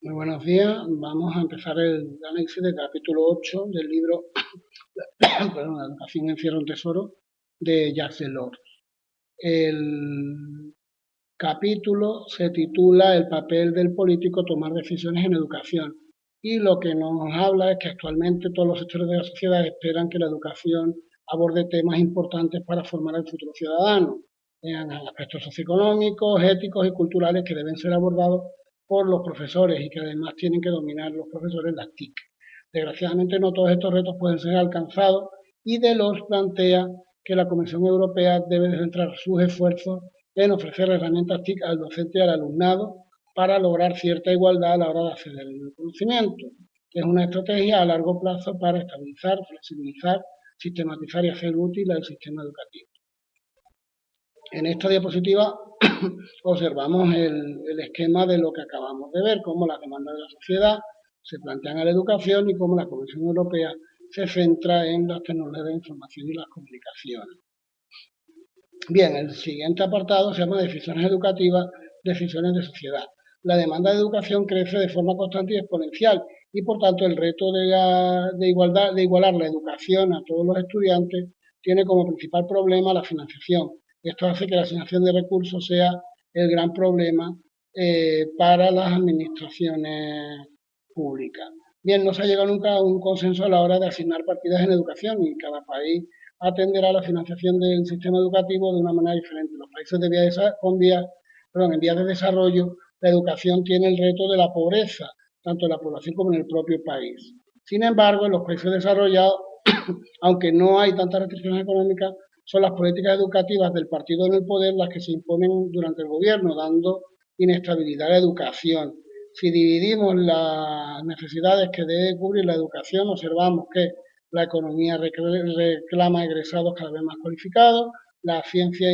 Muy buenos días. Vamos a empezar el análisis del capítulo 8 del libro perdón, La educación encierra un tesoro de Jacques Delors. El capítulo se titula El papel del político tomar decisiones en educación y lo que nos habla es que actualmente todos los sectores de la sociedad esperan que la educación aborde temas importantes para formar al futuro ciudadano en aspectos socioeconómicos, éticos y culturales que deben ser abordados por los profesores y que además tienen que dominar los profesores las TIC. Desgraciadamente no todos estos retos pueden ser alcanzados y Delors plantea que la Comisión Europea debe centrar sus esfuerzos en ofrecer herramientas TIC al docente y al alumnado para lograr cierta igualdad a la hora de acceder al conocimiento, que es una estrategia a largo plazo para estabilizar, flexibilizar, sistematizar y hacer útil el sistema educativo. En esta diapositiva observamos el esquema de lo que acabamos de ver, cómo las demandas de la sociedad se plantean a la educación y cómo la Comisión Europea se centra en las tecnologías de información y las comunicaciones. Bien, el siguiente apartado se llama decisiones educativas, decisiones de sociedad. La demanda de educación crece de forma constante y exponencial y por tanto el reto de igualar la educación a todos los estudiantes tiene como principal problema la financiación. Esto hace que la asignación de recursos sea el gran problema para las administraciones públicas. Bien, no se ha llegado nunca a un consenso a la hora de asignar partidas en educación y cada país atenderá a la financiación del sistema educativo de una manera diferente. Los países en vías de desarrollo, la educación tiene el reto de la pobreza, tanto en la población como en el propio país. Sin embargo, en los países desarrollados, aunque no hay tantas restricciones económicas, son las políticas educativas del partido en el poder las que se imponen durante el gobierno, dando inestabilidad a la educación. Si dividimos las necesidades que debe cubrir la educación, observamos que la economía reclama egresados cada vez más cualificados, la ciencia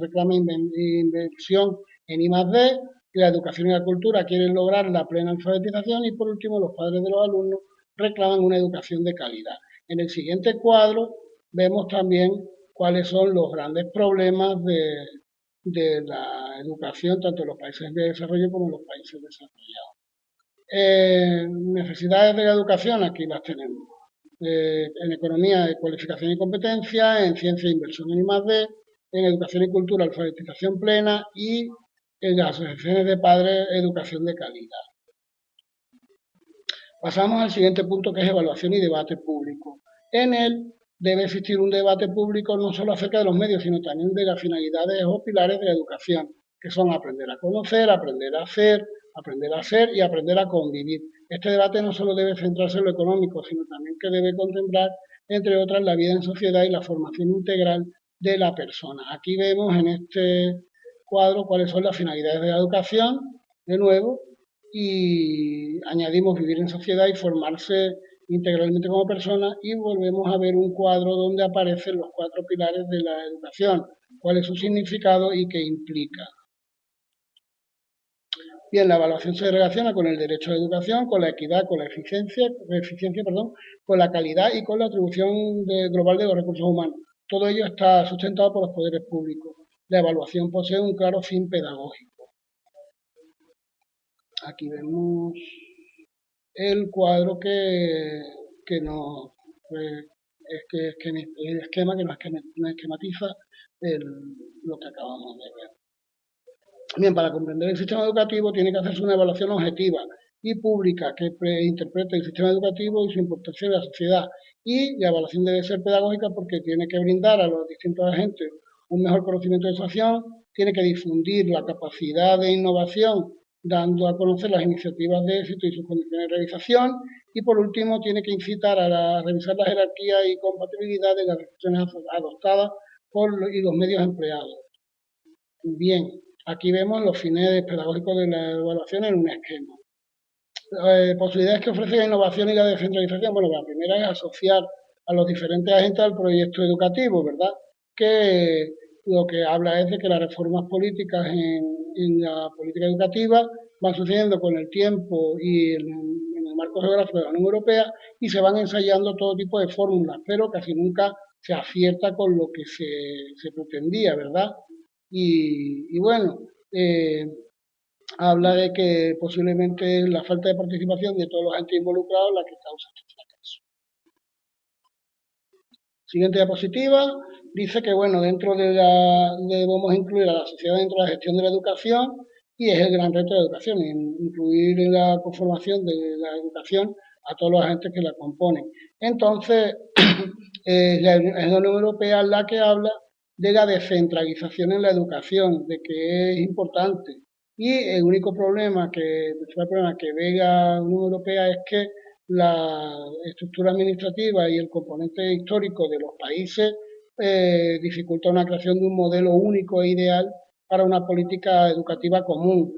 reclama inversión en I+D, y la educación y la cultura quieren lograr la plena alfabetización y por último los padres de los alumnos reclaman una educación de calidad. En el siguiente cuadro vemos también cuáles son los grandes problemas de la educación tanto en los países de desarrollo como en los países desarrollados. Necesidades de la educación, aquí las tenemos. En economía, cualificación y competencia, en ciencia, inversión en I+D, en educación y cultura, alfabetización plena y en las asociaciones de padres, educación de calidad. Pasamos al siguiente punto, que es evaluación y debate público. En él debe existir un debate público no solo acerca de los medios, sino también de las finalidades o pilares de la educación, que son aprender a conocer, aprender a hacer, aprender a ser y aprender a convivir. Este debate no solo debe centrarse en lo económico, sino también que debe contemplar, entre otras, la vida en sociedad y la formación integral de la persona. Aquí vemos en este cuadro cuáles son las finalidades de la educación, de nuevo, y añadimos vivir en sociedad y formarse integralmente como persona y volvemos a ver un cuadro donde aparecen los 4 pilares de la educación, cuál es su significado y qué implica. Bien, la evaluación se relaciona con el derecho a la educación, con la equidad, con la eficiencia, con la calidad y con la atribución global de los recursos humanos. Todo ello está sustentado por los poderes públicos. La evaluación posee un claro fin pedagógico. Aquí vemos el cuadro que nos el esquema que nos esquematiza lo que acabamos de ver. Bien, para comprender el sistema educativo tiene que hacerse una evaluación objetiva y pública que interprete el sistema educativo y su importancia en la sociedad. Y la evaluación debe ser pedagógica porque tiene que brindar a los distintos agentes un mejor conocimiento de situación, tiene que difundir la capacidad de innovación dando a conocer las iniciativas de éxito y sus condiciones de realización, y por último tiene que incitar a revisar la jerarquía y compatibilidad de las decisiones adoptadas y los medios empleados. Bien, aquí vemos los fines pedagógicos de la evaluación en un esquema. Posibilidades que ofrece la innovación y la descentralización. Bueno, la primera es asociar a los diferentes agentes al proyecto educativo, ¿verdad? Que lo que habla es de que las reformas políticas en la política educativa van sucediendo con el tiempo y en el marco geográfico de la Unión Europea y se van ensayando todo tipo de fórmulas, pero casi nunca se acierta con lo que se pretendía, ¿verdad? Y bueno, habla de que posiblemente es la falta de participación de todos los agentes involucrados la que causa este fracaso. Siguiente diapositiva, dice que, bueno, debemos incluir a la sociedad dentro de la gestión de la educación y es el gran reto de la educación, incluir en la conformación de la educación a todos los agentes que la componen. Entonces, es la Unión Europea la que habla de la descentralización en la educación, de que es importante. Y el único problema que ve la Unión Europea es que la estructura administrativa y el componente histórico de los países dificulta una creación de un modelo único e ideal para una política educativa común.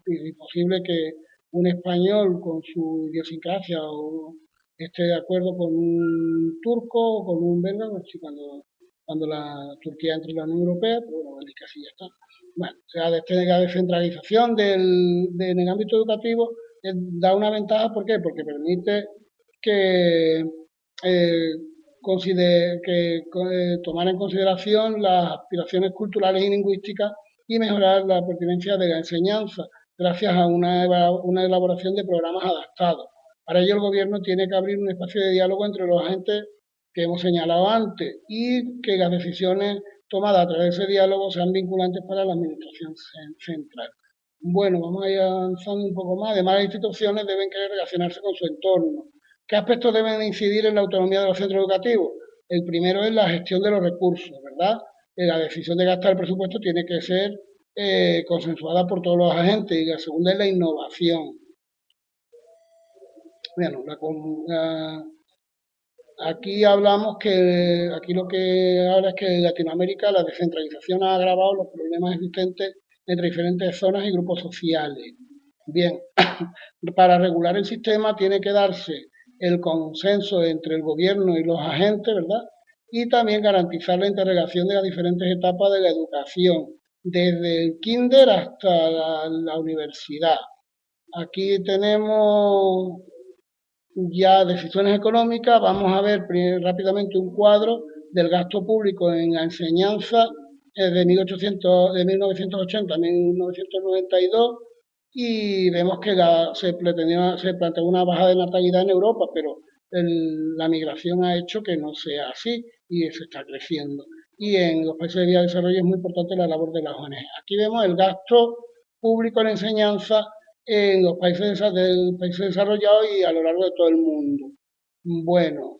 Es imposible que un español con su idiosincrasia o esté de acuerdo con un turco o con un belga, pues sí, cuando la Turquía entre en la Unión Europea, pero bueno, es que así ya está. Bueno, o sea, la descentralización en el ámbito educativo da una ventaja, ¿por qué? Porque permite que, eh, tomar en consideración las aspiraciones culturales y lingüísticas y mejorar la pertinencia de la enseñanza gracias a una elaboración de programas adaptados. Para ello, el Gobierno tiene que abrir un espacio de diálogo entre los agentes que hemos señalado antes y que las decisiones tomadas a través de ese diálogo sean vinculantes para la Administración central. Bueno, vamos a ir avanzando un poco más. Además, las instituciones deben querer relacionarse con su entorno. ¿Qué aspectos deben incidir en la autonomía de los centros educativos? El primero es la gestión de los recursos, ¿verdad? La decisión de gastar el presupuesto tiene que ser consensuada por todos los agentes. Y la segunda es la innovación. Bueno, aquí hablamos que, aquí lo que habla es que en Latinoamérica la descentralización ha agravado los problemas existentes entre diferentes zonas y grupos sociales. Bien, para regular el sistema tiene que darse el consenso entre el gobierno y los agentes, ¿verdad? Y también garantizar la interrelación de las diferentes etapas de la educación, desde el kinder hasta la universidad. Aquí tenemos ya decisiones económicas, vamos a ver rápidamente un cuadro del gasto público en la enseñanza de 1980 a 1992 y vemos que se planteó una baja de natalidad en Europa, pero la migración ha hecho que no sea así y se está creciendo. Y en los países de vía de desarrollo es muy importante la labor de las ONG. Aquí vemos el gasto público en enseñanza en los países desarrollados y a lo largo de todo el mundo. Bueno,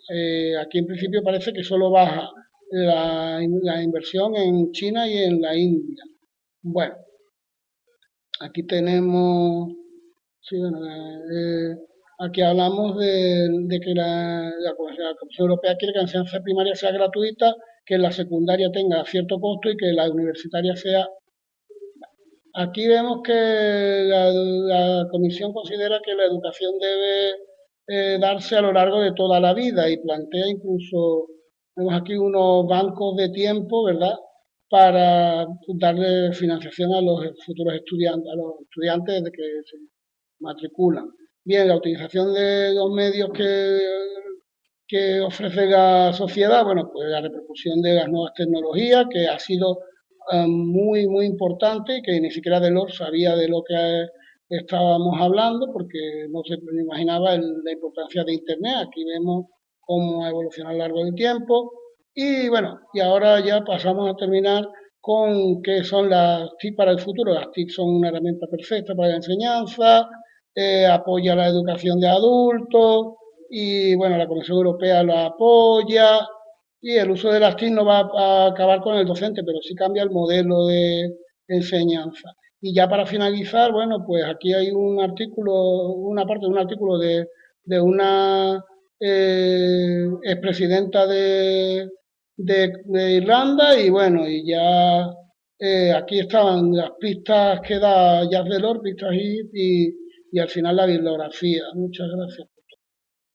aquí en principio parece que solo baja la inversión en China y en la India. Bueno, aquí tenemos, sí, bueno, aquí hablamos de que la Comisión Europea quiere que la enseñanza primaria sea gratuita, que la secundaria tenga cierto costo y que la universitaria sea. Aquí vemos que la Comisión considera que la educación debe darse a lo largo de toda la vida y plantea incluso, vemos aquí unos bancos de tiempo, ¿verdad? Para darle financiación a los futuros estudiantes, a los estudiantes desde que se matriculan. Bien, la utilización de los medios que ofrece la sociedad, bueno, pues la repercusión de las nuevas tecnologías, que ha sido muy, muy importante y que ni siquiera Delors sabía de lo que estábamos hablando porque no se imaginaba la importancia de Internet. Aquí vemos cómo ha evolucionado a lo largo del tiempo. Y bueno, y ahora ya pasamos a terminar con qué son las TIC para el futuro. Las TIC son una herramienta perfecta para la enseñanza, apoya la educación de adultos y bueno, la Comisión Europea lo apoya y el uso de las TIC no va a acabar con el docente, pero sí cambia el modelo de enseñanza. Y ya para finalizar, bueno, pues aquí hay un artículo, una parte de un artículo de una expresidenta de Irlanda y bueno, y ya aquí estaban las pistas que da Jacques Delors, pistas y al final la bibliografía. Muchas gracias.